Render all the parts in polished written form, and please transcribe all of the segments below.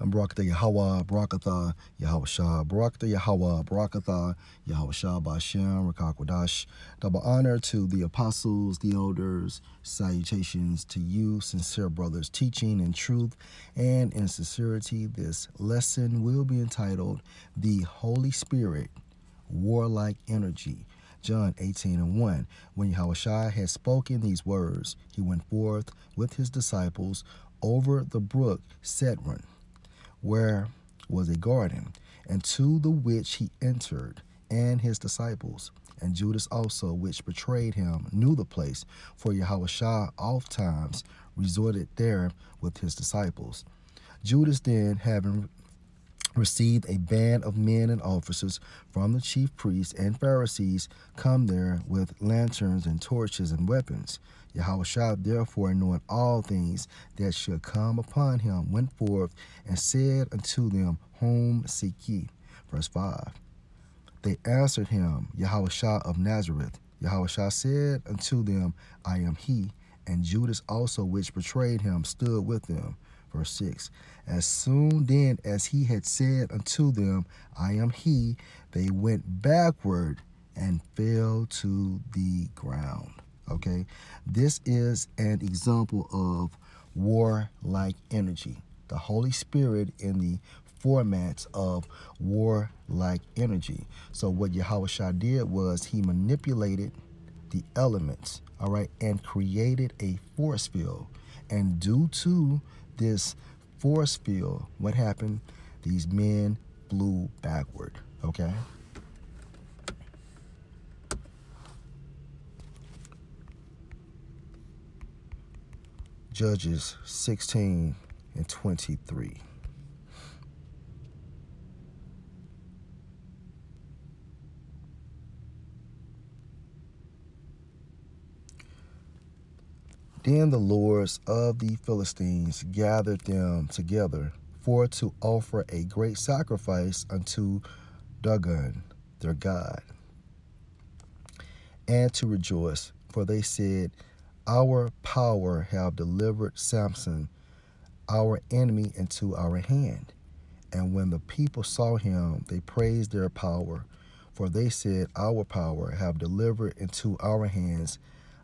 Barakatah Yahweh, Barakatah Yahweh Shah, Barakatah Yahweh, Barakatah Yahweh Shah, Bashem, Rakakwadash. Double honor to the apostles, the elders, salutations to you, sincere brothers, teaching in truth and in sincerity. This lesson will be entitled The Holy Spirit, Warlike Energy. John 18:1. When Yahushua had spoken these words, he went forth with his disciples over the brook Cedron, where was a garden, and to the which he entered, and his disciples. And Judas also, which betrayed him, knew the place, for Yahushua oft times resorted there with his disciples. Judas then, having received a band of men and officers from the chief priests and Pharisees, come there with lanterns and torches and weapons. Yahushua, therefore, knowing all things that should come upon him, went forth and said unto them, Whom seek ye? Verse 5. They answered him, Yahushua of Nazareth. Yahushua said unto them, I am he. And Judas also, which betrayed him, stood with them. Verse 6. As soon then as he had said unto them, I am he, they went backward and fell to the ground. Okay, this is an example of warlike energy. The Holy Spirit in the formats of warlike energy. So what Yahushua did was he manipulated the elements, all right, and created a force field. And due to this force field, what happened? These men flew backward, okay? Judges 16:23. Then the lords of the Philistines gathered them together for to offer a great sacrifice unto Dagon, their god, and to rejoice, for they said, Our power have delivered Samson, our enemy, into our hand. And when the people saw him, they praised their power, for they said, Our power have delivered into our hands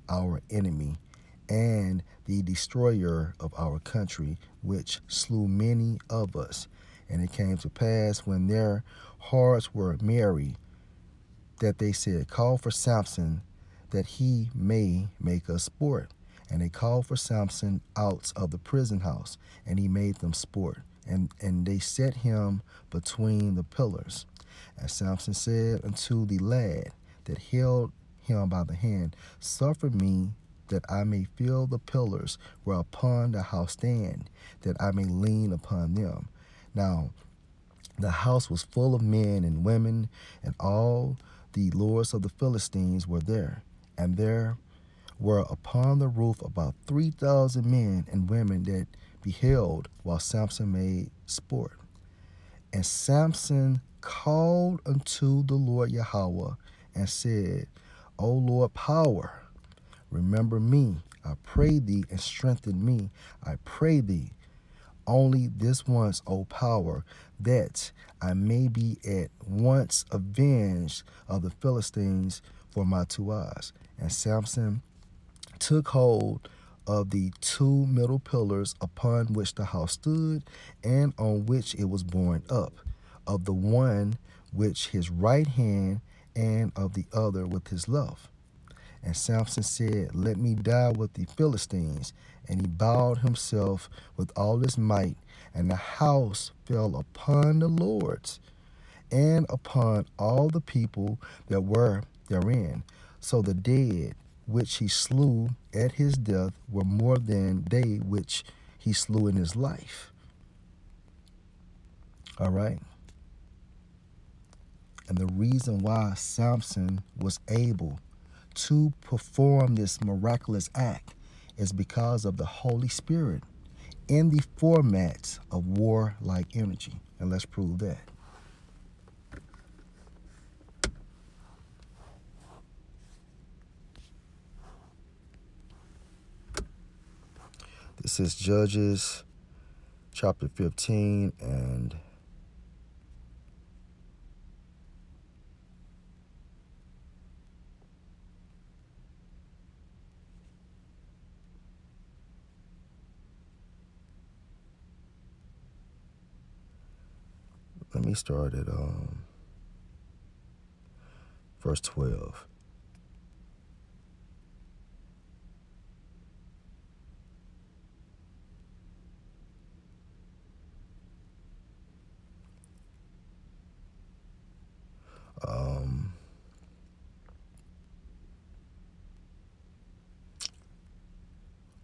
our enemy, and the destroyer of our country, which slew many of us. And it came to pass, when their hearts were merry, that they said, Call for Samson, that he may make us sport. And they called for Samson out of the prison house, and he made them sport. And they set him between the pillars. And Samson said unto the lad that held him by the hand, Suffer me that I may feel the pillars whereupon the house stand, that I may lean upon them. Now the house was full of men and women, and all the lords of the Philistines were there. And there were upon the roof about 3,000 men and women that beheld while Samson made sport. And Samson called unto the Lord Yahweh and said, O Lord power, remember me, I pray thee, and strengthen me, I pray thee, only this once, O power, that I may be at once avenged of the Philistines for my 2 eyes. And Samson took hold of the 2 middle pillars upon which the house stood, and on which it was borne up, of the one which his right hand, and of the other with his left. And Samson said, Let me die with the Philistines. And he bowed himself with all his might, and the house fell upon the lords and upon all the people that were therein. So the dead which he slew at his death were more than they which he slew in his life. All right. And the reason why Samson was able to perform this miraculous act is because of the Holy Spirit in the format of warlike energy. And let's prove that. This is Judges chapter 15 and let me start at verse 12.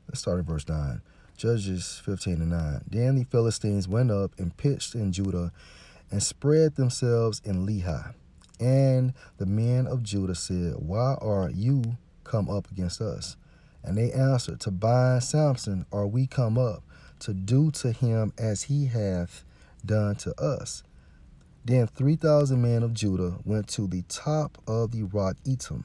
Let's start at verse 9. Judges 15:9. Then the Philistines went up and pitched in Judah and spread themselves in Lehi. And the men of Judah said, Why are you come up against us? And they answered, To bind Samson are we come up, to do to him as he hath done to us. Then 3,000 men of Judah went to the top of the rock Etam,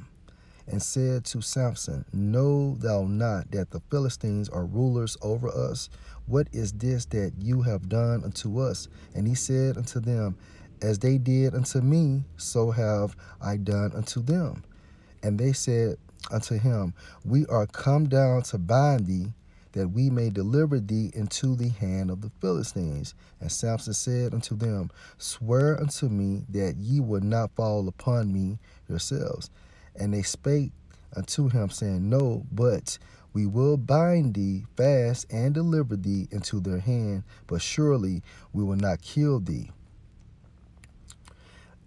and said to Samson, Know thou not that the Philistines are rulers over us? What is this that you have done unto us? And he said unto them, As they did unto me, so have I done unto them. And they said unto him, We are come down to bind thee, that we may deliver thee into the hand of the Philistines. And Samson said unto them, Swear unto me that ye will not fall upon me yourselves. And they spake unto him, saying, No, but we will bind thee fast and deliver thee into their hand, but surely we will not kill thee.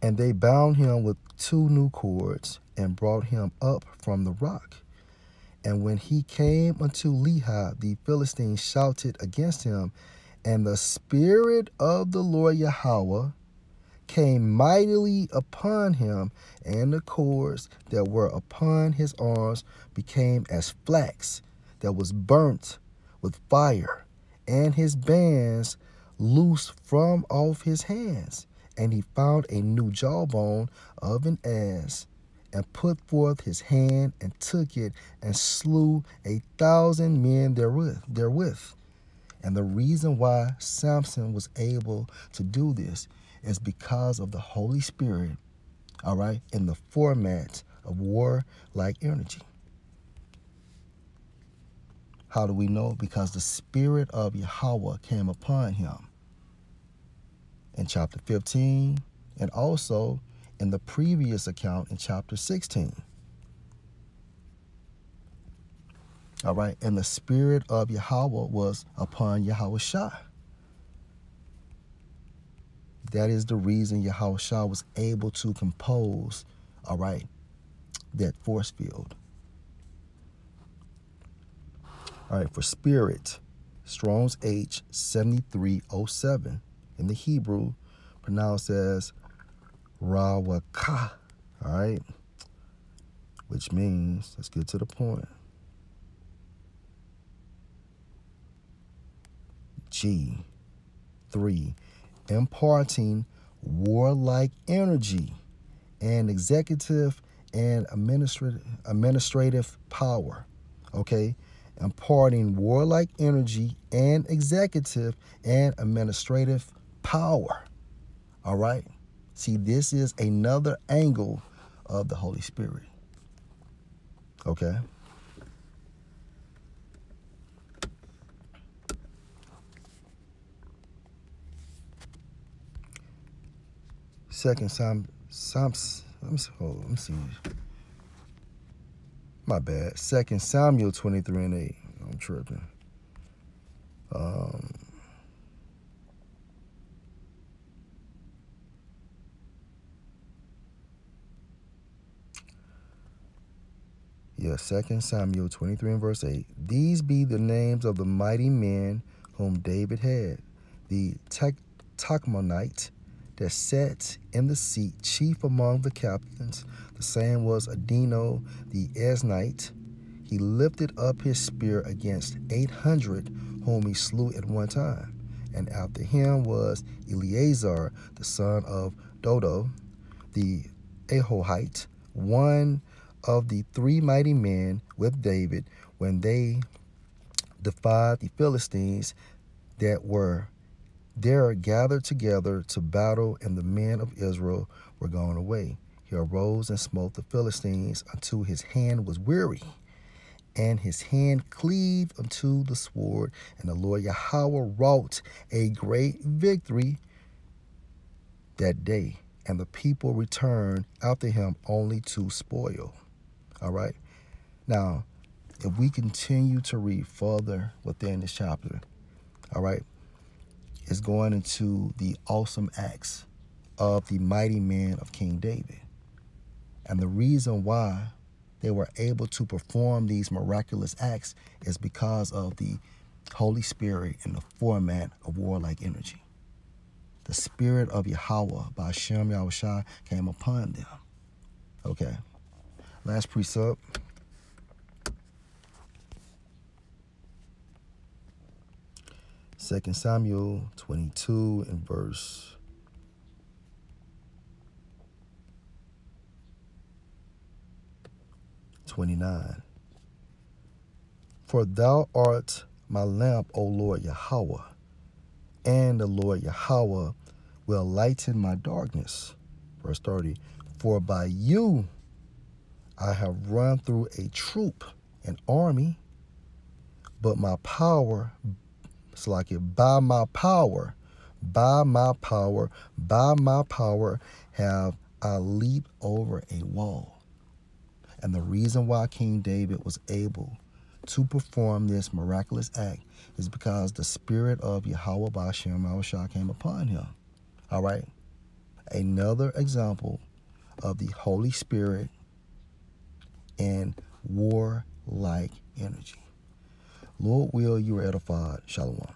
And they bound him with 2 new cords, and brought him up from the rock. And when he came unto Lehi, the Philistines shouted against him, and the Spirit of the Lord Yahweh came mightily upon him, and the cords that were upon his arms became as flax that was burnt with fire, and his bands loosed from off his hands. And he found a new jawbone of an ass, and put forth his hand, and took it, and slew 1,000 men therewith. And the reason why Samson was able to do this is because of the Holy Spirit, all right, in the format of warlike energy. How do we know? Because the Spirit of Yahweh came upon him in chapter 15, and also in the previous account in chapter 16. All right, and the Spirit of Yahweh was upon Yahushua. That is the reason Yahushua was able to compose, all right, that force field. All right, for spirit, Strong's H 7307 in the Hebrew, pronounced as Rawaka, all right, which means, let's get to the point, G3, imparting warlike energy and executive and administrative power, okay? Imparting warlike energy and executive and administrative power, all right? See, this is another angle of the Holy Spirit, okay? Second let me see. My bad. 2 Samuel 23:8. I'm tripping. Yeah, 2 Samuel 23 and verse 8. These be the names of the mighty men whom David had. The Tachmonite that sat in the seat, chief among the captains. The same was Adino the Eznite. He lifted up his spear against 800, whom he slew at one time. And after him was Eleazar, the son of Dodo, the Ahohite, one of the 3 mighty men with David when they defied the Philistines that were there gathered together to battle, and the men of Israel were gone away. He arose and smote the Philistines until his hand was weary, and his hand cleaved unto the sword. And the Lord Yahweh wrought a great victory that day, and the people returned after him only to spoil. All right. Now, if we continue to read further within this chapter, all right, it's going into the awesome acts of the mighty men of King David. And the reason why they were able to perform these miraculous acts is because of the Holy Spirit in the format of warlike energy. The Spirit of Yahweh by Hashem Yahushua came upon them. Okay. Last precept. Second Samuel 22 and verse 29. For thou art my lamp, O Lord Yahweh, and the Lord Yahweh will lighten my darkness. Verse 30. For by you I have run through a troop, an army, but my power, it's like it, by my power have I leaped over a wall. And the reason why King David was able to perform this miraculous act is because the Spirit of Yahweh Ba'ashem Yahushua came upon him. All right. Another example of the Holy Spirit and warlike energy. Lord will you are edified. Shalom.